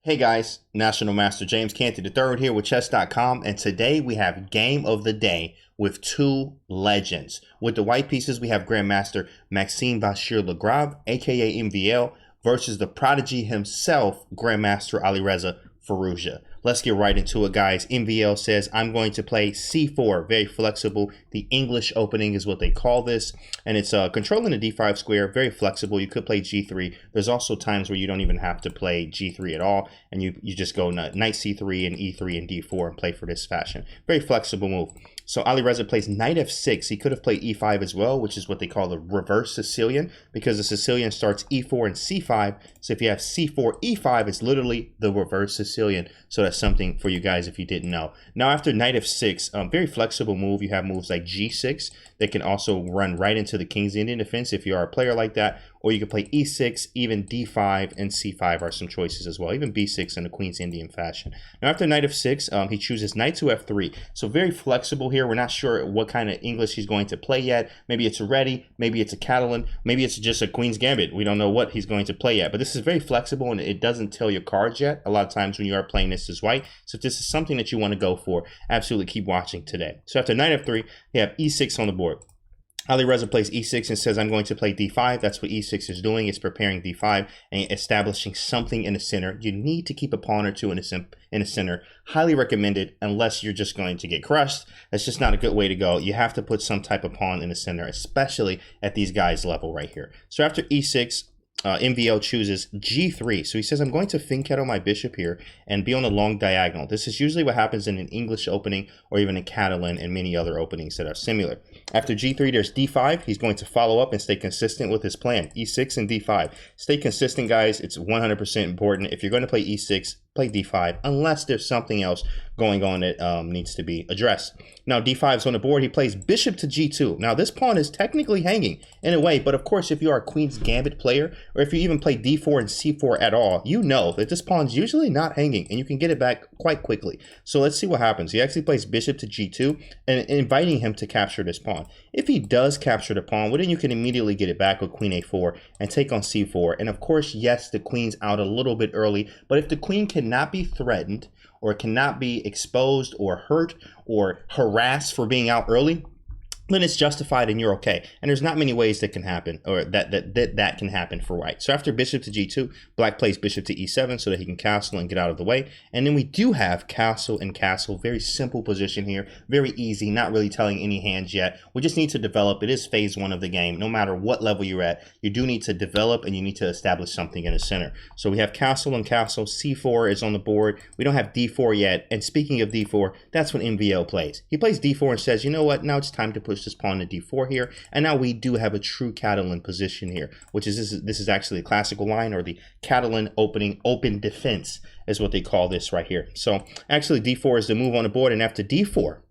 Hey guys, National Master James Canty III here with Chess.com, and today we have Game of the Day with two legends. With the white pieces, we have Grandmaster Maxime Vachier-Lagrave, aka MVL, versus the prodigy himself, Grandmaster Alireza Firouzja. Let's get right into it, guys. MVL says, I'm going to play c4, very flexible. The English opening is what they call this, and it's controlling the d5 square, very flexible. You could play g3. There's also times where you don't even have to play g3 at all, and you just go knight c3 and e3 and d4 and play for this fashion. Very flexible move. So Alireza plays knight f6. He could have played e5 as well, which is what they call the reverse Sicilian, because the Sicilian starts e4 and c5. So if you have c4, e5, it's literally the reverse Sicilian. So that's something for you guys if you didn't know. Now after knight f6, very flexible move. You have moves like g6 that can also run right into the King's Indian defense if you are a player like that. Or you can play e6, even d5 and c5 are some choices as well. Even b6 in the Queen's Indian fashion. Now after knight f6, he chooses knight to f3. So very flexible here. We're not sure what kind of English he's going to play yet. Maybe it's a ready, maybe it's a Catalan, maybe it's just a Queen's Gambit. We don't know what he's going to play yet. But this is very flexible and it doesn't tell your cards yet. A lot of times when you are playing this as white. So if this is something that you want to go for, absolutely keep watching today. So after knight f3, you have e6 on the board. Alireza plays e6 and says, I'm going to play d5. That's what e6 is doing. It's preparing d5 and establishing something in the center. You need to keep a pawn or two in the center. Highly recommended unless you're just going to get crushed. That's just not a good way to go. You have to put some type of pawn in the center, especially at these guys' level right here. So after e6, MVL chooses g3. So he says, I'm going to fianchetto my bishop here and be on a long diagonal. This is usually what happens in an English opening or even a Catalan and many other openings that are similar. After g3, there's d5. He's going to follow up and stay consistent with his plan. e6 and d5. Stay consistent, guys. It's 100% important. If you're going to play e6, play d5, unless there's something else going on that needs to be addressed. Now d5 is on the board. He plays bishop to g2. Now this pawn is technically hanging in a way, but of course if you are a Queen's Gambit player, or if you even play d4 and c4 at all, you know that this pawn's usually not hanging and you can get it back quite quickly. So let's see what happens. He actually plays bishop to g2 and inviting him to capture this pawn. If he does capture the pawn, well then you can immediately get it back with queen a4 and take on c4. And of course, yes, the queen's out a little bit early, but if the queen cannot be threatened or cannot be exposed or hurt or harassed for being out early, then it's justified and you're okay. And there's not many ways that can happen, or that can happen for white. So after bishop to g2, black plays bishop to e7 so that he can castle and get out of the way. And then we do have castle and castle. Very simple position here. Very easy, not really telling any hands yet. We just need to develop. It is phase one of the game. No matter what level you're at, you do need to develop and you need to establish something in the center. So we have castle and castle. c4 is on the board. We don't have d4 yet. And speaking of d4, that's what MVL plays. He plays d4 and says, you know what, now it's time to push this pawn to d4 here, and now we do have a true Catalan position here, which is this is actually a classical line, or the Catalan open defense is what they call this right here. So actually d4 is the move on the board, and after d4,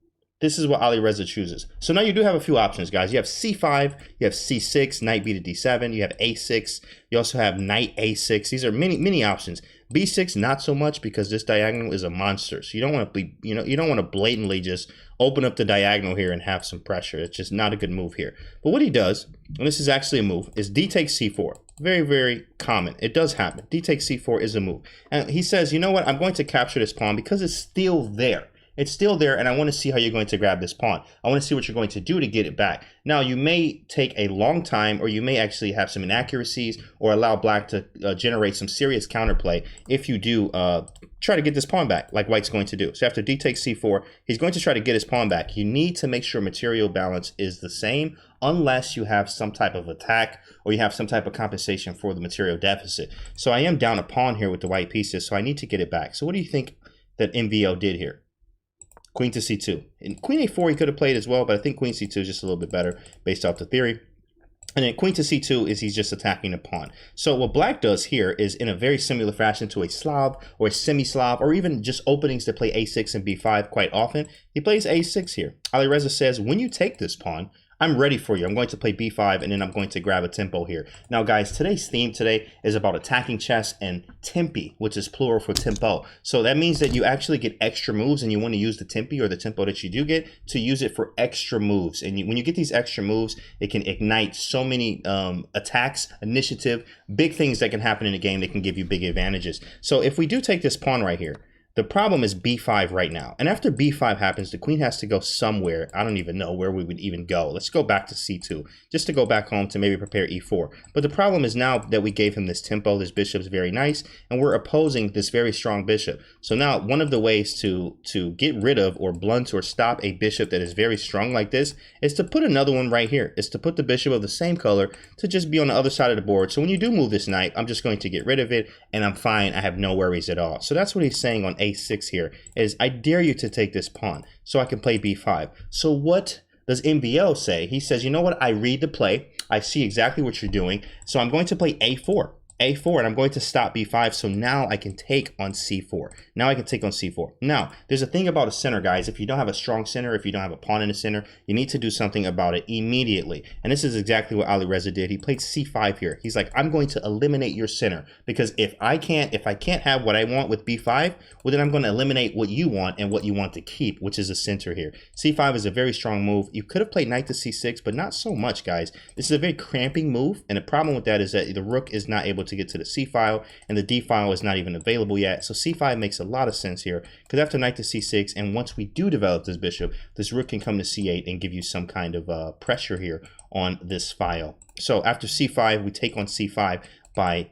this is what Alireza chooses. So now you do have a few options, guys. You have c5, you have c6, knight b to d7, you have a6, you also have knight a6. These are many options. b6 not so much, because this diagonal is a monster. So you don't want to be, you don't want to blatantly just open up the diagonal here and have some pressure. It's just not a good move here. But what he does, and this is actually a move, is d takes c4. Very, very common. It does happen. D takes c4 is a move. And he says, you know what, I'm going to capture this pawn because it's still there. It's still there, and I want to see how you're going to grab this pawn. I want to see what you're going to do to get it back. Now, you may take a long time, or you may actually have some inaccuracies, or allow black to generate some serious counterplay if you do try to get this pawn back, like white's going to do. So after d takes c4, he's going to try to get his pawn back. You need to make sure material balance is the same, unless you have some type of attack, or you have some type of compensation for the material deficit. So I am down a pawn here with the white pieces, so I need to get it back. So what do you think that MVL did here? Queen to c2. And queen a4 he could have played as well, but I think queen c2 is just a little bit better based off the theory. And then queen to c2 is he's just attacking a pawn. So what black does here is in a very similar fashion to a Slav or a semi-Slav, or even just openings to play a6 and b5 quite often. He plays a6 here. Alireza says, when you take this pawn, I'm ready for you. I'm going to play b5, and then I'm going to grab a tempo here. Now, guys, today's theme today is about attacking chess and tempi, which is plural for tempo. So that means that you actually get extra moves, and you want to use the tempi or the tempo that you do get to use it for extra moves. And when you get these extra moves, it can ignite so many attacks, initiative, big things that can happen in a game that can give you big advantages. So if we do take this pawn right here, the problem is b5 right now. And after b5 happens, the queen has to go somewhere. I don't even know where we would even go. Let's go back to c2, just to go back home to maybe prepare e4. But the problem is now that we gave him this tempo, this bishop's very nice, and we're opposing this very strong bishop. So now one of the ways to get rid of or blunt or stop a bishop that is very strong like this is to put another one right here. Is to put the bishop of the same color to just be on the other side of the board. So when you do move this knight, I'm just going to get rid of it, and I'm fine. I have no worries at all. So that's what he's saying on a6 here, is I dare you to take this pawn so I can play b5. So what does MVL say? He says, you know what? I read the play. I see exactly what you're doing. So I'm going to play a4. and I'm going to stop b5, so now I can take on c4. Now, there's a thing about a center, guys. If you don't have a strong center, if you don't have a pawn in the center, you need to do something about it immediately. And this is exactly what Alireza did. He played c5 here. He's like, I'm going to eliminate your center, because if I can't have what I want with b5, well, then I'm going to eliminate what you want and what you want to keep, which is a center here. c5 is a very strong move. You could have played knight to c6, but not so much, guys. This is a very cramping move, and the problem with that is that the rook is not able to get to the c file, and the d file is not even available yet. So c5 makes a lot of sense here, because after knight to c6, and once we do develop this bishop, this rook can come to c8 and give you some kind of pressure here on this file. So after c5, we take on c5 by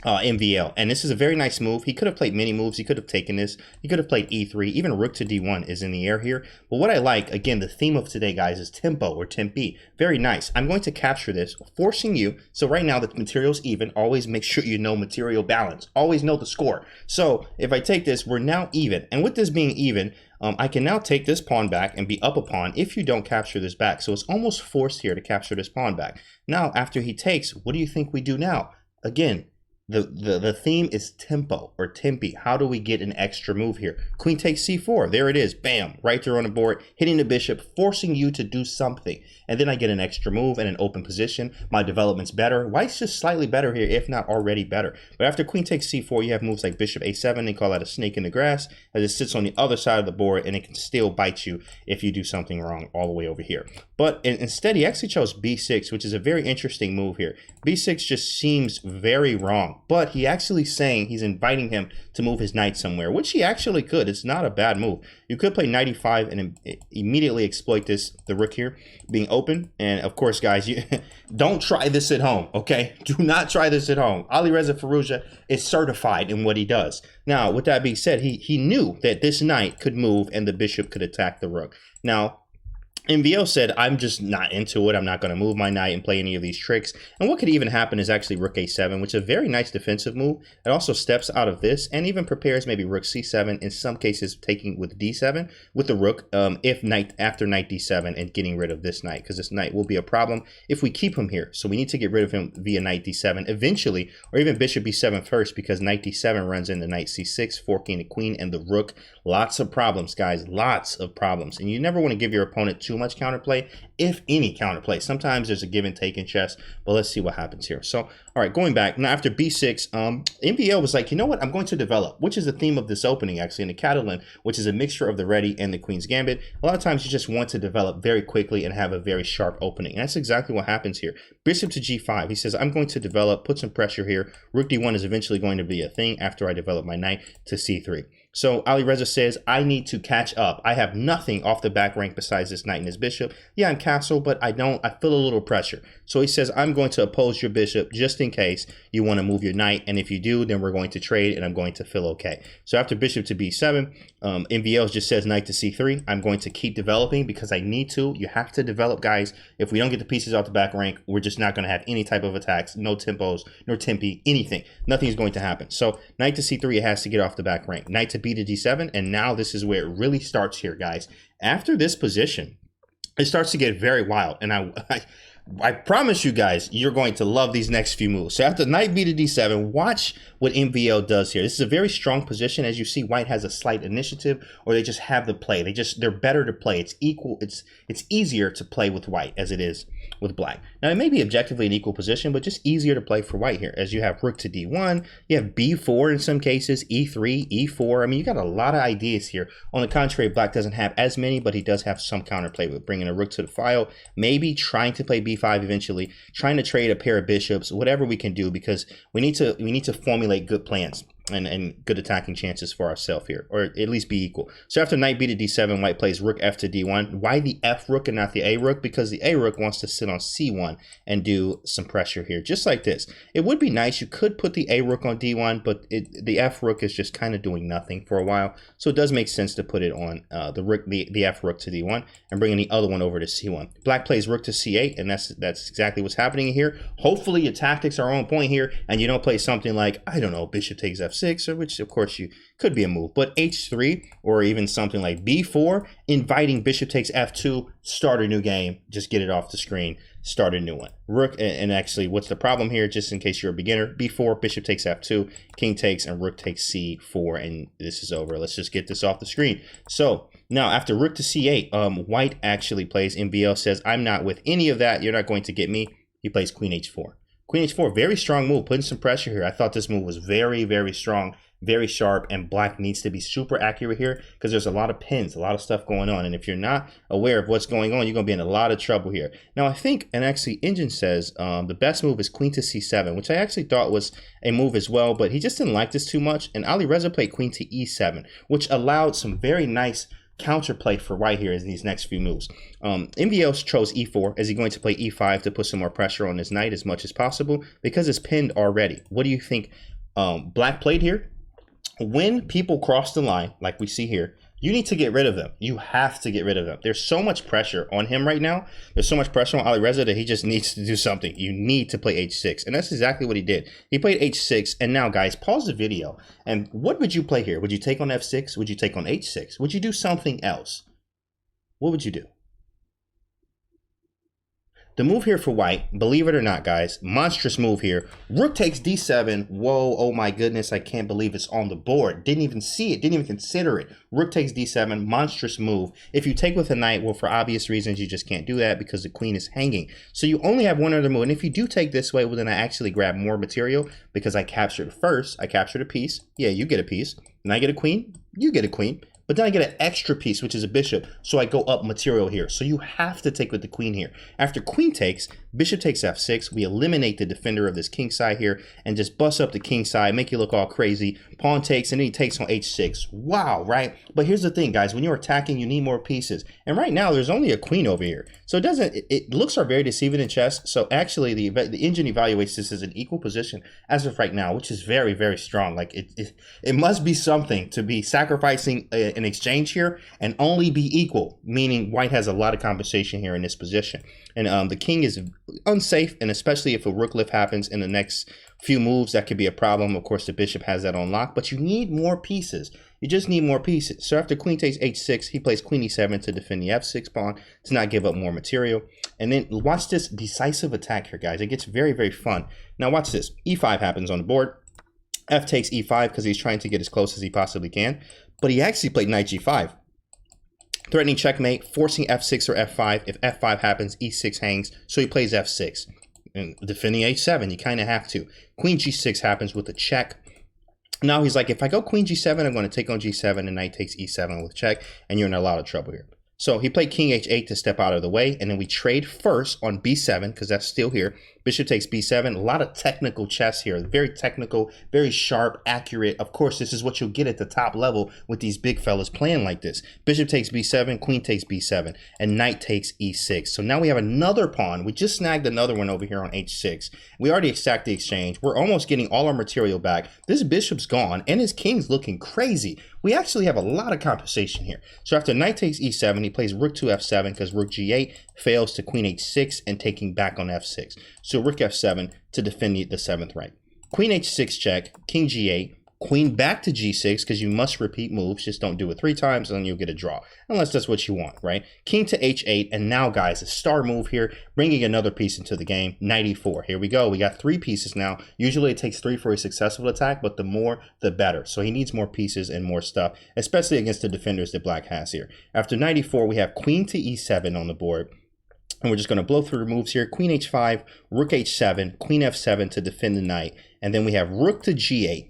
MVL, and this is a very nice move. He could have played many moves. He could have taken this. He could have played e3. Even rook to d1 is in the air here. But what I like, again, the theme of today, guys, is tempo or tempi. Very nice. I'm going to capture this, forcing you. So right now the material's even. Always make sure you know material balance. Always know the score. So if I take this, we're now even. And with this being even, I can now take this pawn back and be up a pawn if you don't capture this back. So it's almost forced here to capture this pawn back. Now, after he takes, what do you think we do now? Again, the theme is tempo or tempi. How do we get an extra move here? Queen takes c4. There it is. Bam. Right there on the board, hitting the bishop, forcing you to do something. And then I get an extra move and an open position. My development's better. White's just slightly better here, if not already better. But after queen takes c4, you have moves like bishop a7. They call that a snake in the grass, as it sits on the other side of the board, and it can still bite you if you do something wrong all the way over here. But instead, he actually chose b6, which is a very interesting move here. b6 just seems very wrong. But he actually saying he's inviting him to move his knight somewhere, which he actually could. It's not a bad move. You could play knight e5 and immediately exploit this, the rook here being open. And of course, guys, you don't try this at home, okay? Do not try this at home. Alireza Firouzja is certified in what he does. Now, with that being said, he knew that this knight could move and the bishop could attack the rook. Now, MVL said, I'm just not into it. I'm not going to move my knight and play any of these tricks. And what could even happen is actually rook a7, which is a very nice defensive move. It also steps out of this and even prepares maybe rook c7, in some cases taking with d7 with the rook, if knight after knight d7 and getting rid of this knight, because this knight will be a problem if we keep him here. So we need to get rid of him via knight d7 eventually, or even bishop b7 first, because knight d7 runs into knight c6, forking the queen and the rook. Lots of problems, guys, lots of problems. And you never want to give your opponent too much counterplay, if any counterplay. Sometimes there's a give and take in chess, but let's see what happens here. So, all right, going back, now after b6, MVL was like, you know what, I'm going to develop, which is the theme of this opening, actually, in the Catalan, which is a mixture of the ready and the queen's gambit. A lot of times you just want to develop very quickly and have a very sharp opening. And that's exactly what happens here. Bishop to g5. He says, I'm going to develop, put some pressure here. Rook d1 is eventually going to be a thing after I develop my knight to c3. So Alireza says, I need to catch up. I have nothing off the back rank besides this knight and this bishop. Yeah, I'm castle, but I feel a little pressure. So he says, I'm going to oppose your bishop just in case you want to move your knight. And if you do, then we're going to trade and I'm going to feel okay. So after bishop to b7, MVL just says knight to c3. I'm going to keep developing because I need to. You have to develop, guys. If we don't get the pieces off the back rank, we're just not going to have any type of attacks, no tempos, nor tempi, anything. Nothing is going to happen. So knight to c3, it has to get off the back rank. Knight to b to d7, and now this is where it really starts here, guys. After this position, it starts to get very wild, and I promise you guys, you're going to love these next few moves. So after knight b to d7, watch what MVL does here. This is a very strong position. As you see, white has a slight initiative, or they just have the play. They're better to play. It's equal. It's easier to play with white as it is with black. Now it may be objectively an equal position, but just easier to play for white here. As you have rook to d1, you have b4 in some cases, e3, e4. I mean, you got a lot of ideas here. On the contrary, black doesn't have as many, but he does have some counterplay with bringing a rook to the file, maybe trying to play b5 eventually, trying to trade a pair of bishops, whatever we can do, because we need to formulate good plans and good attacking chances for ourselves here, or at least be equal. So after knight b to d7, white plays rook f to d1. Why the f rook and not the a rook? Because the a rook wants to sit on c1 and do some pressure here, just like this. It would be nice, you could put the a rook on d1, but the f rook is just kind of doing nothing for a while, so it does make sense to put it on the f rook to d1 and bringing the other one over to c1. Black plays rook to c8, and that's exactly what's happening here. Hopefully your tactics are on point here, and you don't play something like, I don't know, bishop takes f6, or which of course you could be a move, but h3 or even something like b4, inviting bishop takes f2, start a new game, just get it off the screen, start a new one. Rook, and actually what's the problem here, just in case you're a beginner, b4, bishop takes f2, king takes, and rook takes c4, and this is over. Let's just get this off the screen. So now after rook to c8, white actually plays, MVL says, I'm not with any of that, you're not going to get me. He plays queen h4. Queen h4, very strong move, putting some pressure here. I thought this move was very, very strong, very sharp, and black needs to be super accurate here because there's a lot of pins, a lot of stuff going on. And if you're not aware of what's going on, you're going to be in a lot of trouble here. Now, I think, and actually Engine says the best move is queen to c7, which I actually thought was a move as well, but he just didn't like this too much. And Alireza played queen to e7, which allowed some very nice counterplay for white here in these next few moves. MVL chose e4. Is he going to play e5 to put some more pressure on his knight as much as possible because it's pinned already? What do you think black played here? When people cross the line, like we see here, you need to get rid of them. You have to get rid of them. There's so much pressure on him right now. There's so much pressure on Alireza that he just needs to do something. You need to play h6. And that's exactly what he did. He played h6. And now, guys, pause the video. And what would you play here? Would you take on f6? Would you take on h6? Would you do something else? What would you do? The move here for white, believe it or not, guys, monstrous move here. Rook takes d7. Whoa, oh my goodness, I can't believe it's on the board. Didn't even see it, didn't even consider it. Rook takes d7, monstrous move. If you take with a knight, well, for obvious reasons, you just can't do that because the queen is hanging. So you only have one other move. And if you do take this way, well, then I actually grab more material because I captured first. I captured a piece. Yeah, you get a piece. And I get a queen. You get a queen. But then I get an extra piece, which is a bishop, so I go up material here. So you have to take with the queen here. After queen takes, bishop takes f6. We eliminate the defender of this king side here and just bust up the king side, make you look all crazy. Pawn takes, and then he takes on h6. Wow, right? But here's the thing, guys. When you're attacking, you need more pieces. And right now, there's only a queen over here. So it looks are very deceiving in chess. So actually, the engine evaluates this as an equal position as of right now, which is very, very strong. Like it must be something to be sacrificing an exchange here and only be equal, meaning white has a lot of compensation here in this position. And the king is unsafe, and especially if a rook lift happens in the next few moves, that could be a problem. Of course, the bishop has that on lock, but you need more pieces. You just need more pieces. So after queen takes h6, he plays queen e7 to defend the f6 pawn to not give up more material. And then watch this decisive attack here, guys. It gets very, very fun. Now watch this. e5 happens on the board. F takes e5 because he's trying to get as close as he possibly can. But he actually played knight g5. Threatening checkmate, forcing f6 or f5. If f5 happens, e6 hangs, so he plays f6. And defending h7, you kind of have to. Queen g6 happens with a check. Now he's like, if I go queen g7, I'm going to take on g7, and knight takes e7 with check, and you're in a lot of trouble here. So he played king h8 to step out of the way, and then we trade first on b7, because that's still here. Bishop takes b7. A lot of technical chess here. Very technical, very sharp, accurate. Of course, this is what you'll get at the top level with these big fellas playing like this. Bishop takes b7, queen takes b7, and knight takes e6. So now we have another pawn. We just snagged another one over here on h6. We already stacked the exchange. We're almost getting all our material back. This bishop's gone, and his king's looking crazy. We actually have a lot of compensation here. So after knight takes e7, he plays rook to f7 because rook g8 fails to queen h6 and taking back on f6. So rook f7 to defend the 7th rank. Queen h6 check, king g8, Queen back to g6, because you must repeat moves. Just don't do it 3 times and then you'll get a draw, unless that's what you want, right? King to h8, and now, guys, a star move here, bringing another piece into the game, knight e4. Here we go. We got 3 pieces now. Usually it takes 3 for a successful attack, but the more, the better. So he needs more pieces and more stuff, especially against the defenders that black has here. After knight e4, we have queen to e7 on the board. And we're just going to blow through the moves here. Queen h5, rook h7, queen f7 to defend the knight. And then we have rook to g8.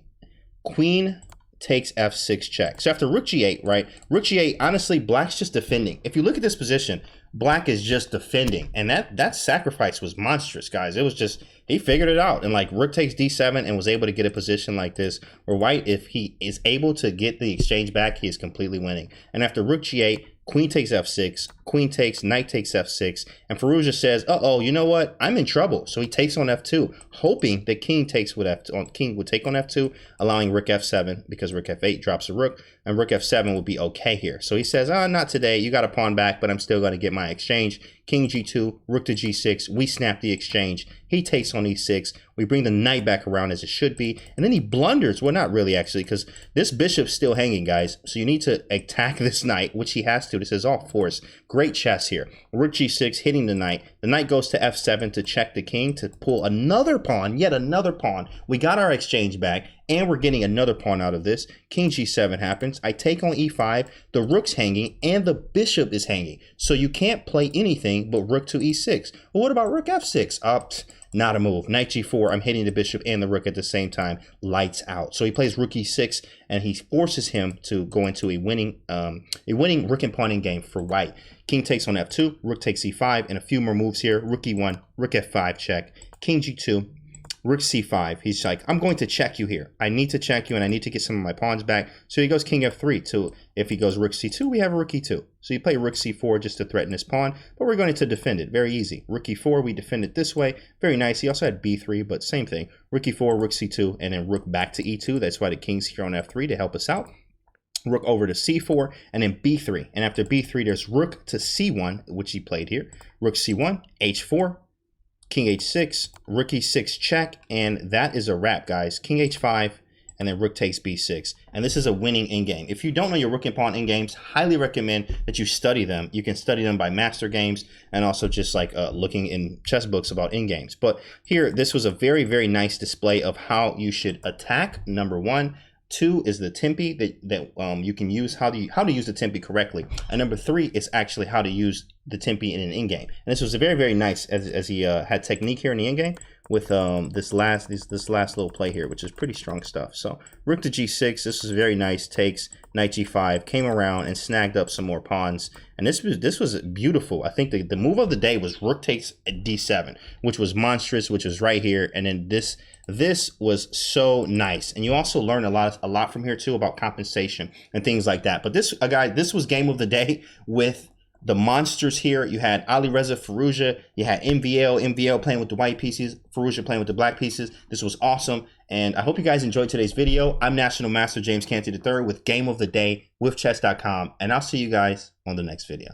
Queen takes f6 check. So after rook g8, right? Rook g8, honestly, black's just defending. If you look at this position, black is just defending. And that sacrifice was monstrous, guys. It was just, he figured it out. And like rook takes d7 and was able to get a position like this, where white, if he is able to get the exchange back, he is completely winning. And after rook g8, queen takes f6, queen takes, knight takes f6, and Firouzja says, uh-oh, you know what? I'm in trouble. So he takes on f2, hoping that king takes with king would take on f2, allowing rook f7, because rook f8 drops a rook, and rook f7 will be okay here. So he says, not today. You got a pawn back, but I'm still going to get my exchange. King g2, rook to g6. We snap the exchange. He takes on e6. We bring the knight back around as it should be. And then he blunders. Well, not really, actually, because this bishop's still hanging, guys. So you need to attack this knight, which he has to. This is all force. Great chess here. Rook g6, hitting the knight. The knight goes to f7 to check the king, to pull another pawn, yet another pawn. We got our exchange back, and we're getting another pawn out of this. King g7 happens. I take on e5. The rook's hanging, and the bishop is hanging. So you can't play anything but rook to e6. Well, what about rook f6? Not a move. Knight g4, I'm hitting the bishop and the rook at the same time. Lights out. So he plays rook e6, and he forces him to go into a winning rook and pawn game for white. King takes on f2, rook takes e5, and a few more moves here. Rook e1, rook f5 check, king g2, rook c5. He's like, I'm going to check you here. I need to check you, and I need to get some of my pawns back. So he goes king f3. So if he goes rook c2, we have a rook e2. So you play rook c4 just to threaten his pawn, but we're going to defend it. Very easy. Rook e4, we defend it this way. Very nice. He also had b3, but same thing. Rook e4, rook c2, and then rook back to e2. That's why the king's here on f3 to help us out. Rook over to c4, and then b3. And after b3, there's rook to c1, which he played here. Rook c1, h4, king h6, rook e6 check, and that is a wrap, guys. King h5, and then rook takes b6. And this is a winning endgame. If you don't know your rook and pawn endgames, highly recommend that you study them. You can study them by master games, and also just like looking in chess books about endgames. But here, this was a very, very nice display of how you should attack, number 1. 2 is the tempi that you can use, how to use the tempi correctly. And number 3 is actually how to use the tempi in an endgame. And this was a very, very nice, as he had technique here in the endgame with this last little play here, which is pretty strong stuff. So rook to g6, this was very nice. Takes, knight g5, came around and snagged up some more pawns. And this was beautiful. I think the move of the day was rook takes d7, which was monstrous, which was right here. And then this was so nice. And you also learn a lot from here too about compensation and things like that. But this was game of the day with the monsters here. You had Alireza, Firouzja, you had MVL playing with the white pieces, Firouzja playing with the black pieces. This was awesome. And I hope you guys enjoyed today's video. I'm National Master James Canty III with Game of the Day with Chess.com. And I'll see you guys on the next video.